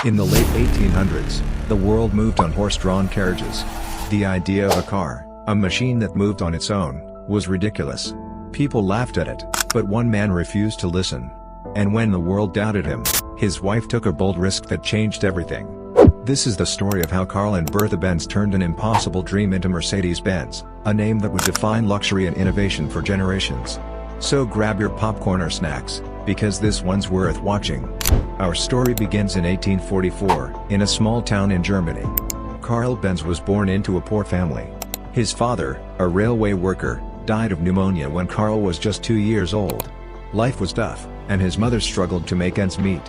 In the late 1800s, the world moved on horse-drawn carriages. The idea of a car, a machine that moved on its own, was ridiculous. People laughed at it, but one man refused to listen. And when the world doubted him, his wife took a bold risk that changed everything. This is the story of how Karl and Bertha Benz turned an impossible dream into Mercedes-Benz, a name that would define luxury and innovation for generations. So grab your popcorn or snacks, because this one's worth watching. Our story begins in 1844, in a small town in Germany. Karl Benz was born into a poor family. His father, a railway worker, died of pneumonia when Karl was just 2 years old. Life was tough, and his mother struggled to make ends meet.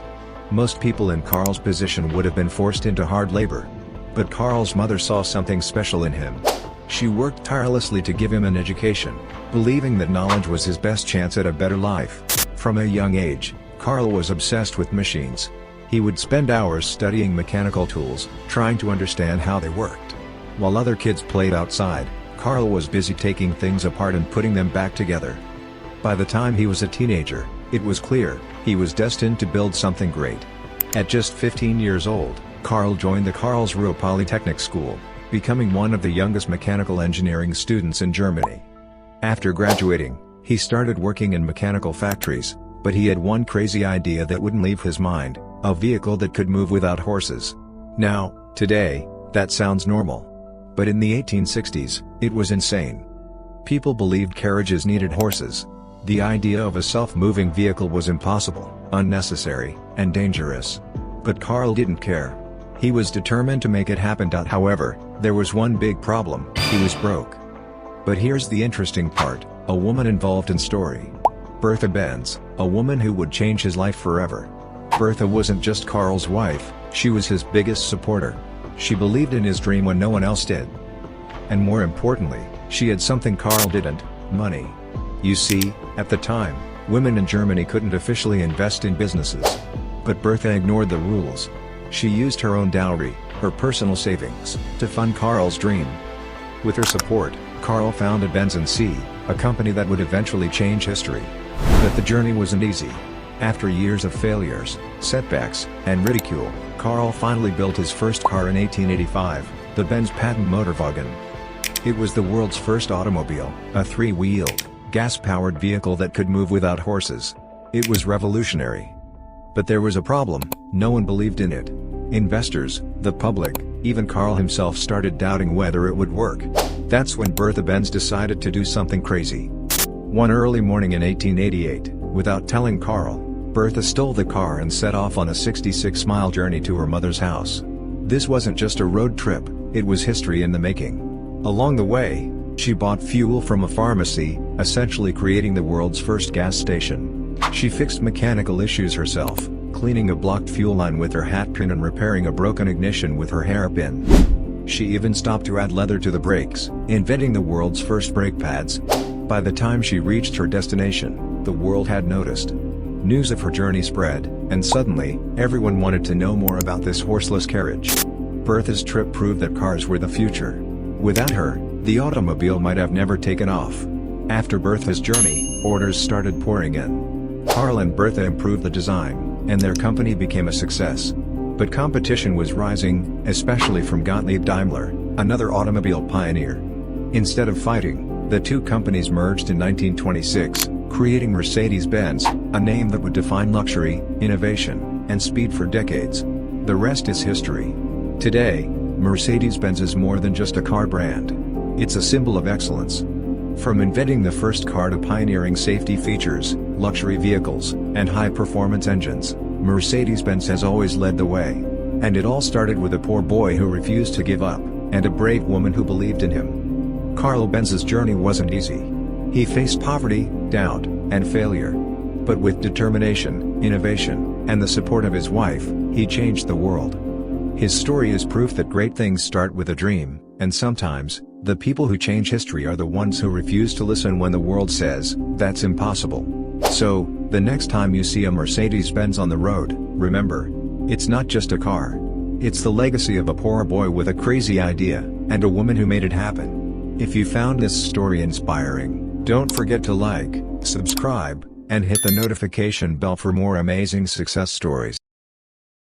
Most people in Karl's position would have been forced into hard labor. But Karl's mother saw something special in him. She worked tirelessly to give him an education, believing that knowledge was his best chance at a better life. From a young age, Karl was obsessed with machines. He would spend hours studying mechanical tools, trying to understand how they worked. While other kids played outside, Karl was busy taking things apart and putting them back together. By the time he was a teenager, it was clear he was destined to build something great. At just 15 years old, Karl joined the Karlsruhe Polytechnic School, becoming one of the youngest mechanical engineering students in Germany. After graduating, he started working in mechanical factories, but he had one crazy idea that wouldn't leave his mind: a vehicle that could move without horses. Now, today, that sounds normal. But in the 1860s, it was insane. People believed carriages needed horses. The idea of a self-moving vehicle was impossible, unnecessary, and dangerous. But Karl didn't care. He was determined to make it happen. However, there was one big problem: he was broke. But here's the interesting part: a woman involved in story. Bertha Benz, a woman who would change his life forever. Bertha wasn't just Karl's wife, she was his biggest supporter. She believed in his dream when no one else did. And more importantly, she had something Karl didn't: money. You see, at the time, women in Germany couldn't officially invest in businesses. But Bertha ignored the rules. She used her own dowry, her personal savings, to fund Karl's dream. With her support, Karl founded Benz & C, a company that would eventually change history. But the journey wasn't easy. After years of failures, setbacks, and ridicule, Karl finally built his first car in 1885, the Benz patent Motorwagen. It was the world's first automobile, a three-wheeled, gas-powered vehicle that could move without horses. It was revolutionary. But there was a problem: no one believed in it. Investors, the public, even Karl himself started doubting whether it would work. That's when Bertha Benz decided to do something crazy. One early morning in 1888, without telling Karl, Bertha stole the car and set off on a 66-mile journey to her mother's house. This wasn't just a road trip, it was history in the making. Along the way, she bought fuel from a pharmacy, essentially creating the world's first gas station. She fixed mechanical issues herself, cleaning a blocked fuel line with her hat pin and repairing a broken ignition with her hairpin. She even stopped to add leather to the brakes, inventing the world's first brake pads. By the time she reached her destination, the world had noticed. News of her journey spread, and suddenly, everyone wanted to know more about this horseless carriage. Bertha's trip proved that cars were the future. Without her, the automobile might have never taken off. After Bertha's journey, orders started pouring in. Karl and Bertha improved the design, and their company became a success. But competition was rising, especially from Gottlieb Daimler, another automobile pioneer. Instead of fighting, the two companies merged in 1926, creating Mercedes-Benz, a name that would define luxury, innovation, and speed for decades. The rest is history. Today, Mercedes-Benz is more than just a car brand. It's a symbol of excellence. From inventing the first car to pioneering safety features, luxury vehicles, and high-performance engines, Mercedes-Benz has always led the way. And it all started with a poor boy who refused to give up, and a brave woman who believed in him. Karl Benz's journey wasn't easy. He faced poverty, doubt, and failure. But with determination, innovation, and the support of his wife, he changed the world. His story is proof that great things start with a dream, and sometimes, the people who change history are the ones who refuse to listen when the world says, "That's impossible." So, the next time you see a Mercedes-Benz on the road, remember, it's not just a car. It's the legacy of a poor boy with a crazy idea, and a woman who made it happen. If you found this story inspiring, don't forget to like, subscribe, and hit the notification bell for more amazing success stories.